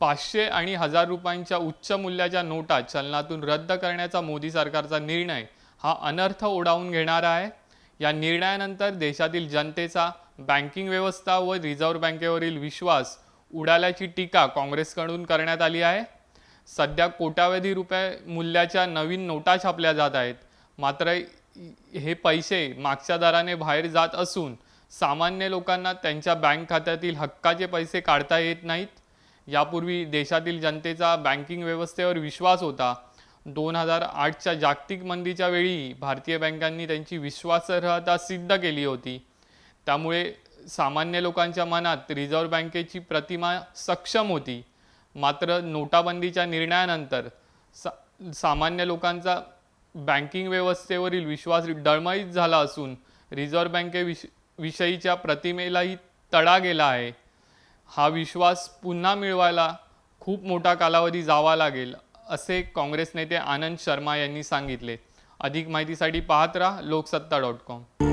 500 आणि 1000 रुपयांच्या उच्च मूल्याच्या नोटा चलनातून रद्द करण्याचा मोदी सरकारचा निर्णय हा अनर्थ ओढावून घेणारा आहे. या निर्णयानंतर देशातील जनतेचा बँकिंग व्यवस्था व रिझर्व्ह बँकेवरील विश्वास उडाल्याची टीका काँग्रेसकडून करण्यात आली आहे. सध्या कोट्यावधी रुपये मूल्याच्या नवीन नोटा छापल्या जात आहेत. मात्र हे पैसे मागच्या दराने बाहेर जात असून सामान्य लोकांना त्यांच्या बँक खात्यातील हक्काचे पैसे काढता येत नाहीत. यापूर्वी देशातील जनतेचा बँकिंग व्यवस्थेवर विश्वास होता. 2008च्या जागतिक मंदीच्या वेळी भारतीय बँकांनी त्यांची विश्वासार्हता सिद्ध केली होती. त्यामुळे सामान्य लोकांच्या मनात रिझर्व्ह बँकेची प्रतिमा सक्षम होती. मात्र नोटाबंदीच्या निर्णयानंतर सामान्य लोकांचा बँकिंग व्यवस्थेवरील विश्वास डळमळीत झाला असून रिझर्व्ह बँकेविषयीच्या प्रतिमेलाही तडा गेला आहे. हा विश्वास पुन्हा मिळवायला खूप मोठा कालावधी जावा लागेल, असे काँग्रेस नेते आनंद शर्मा यांनी सांगितले. अधिक माहितीसाठी पाहत राहा लोकसत्ता.com.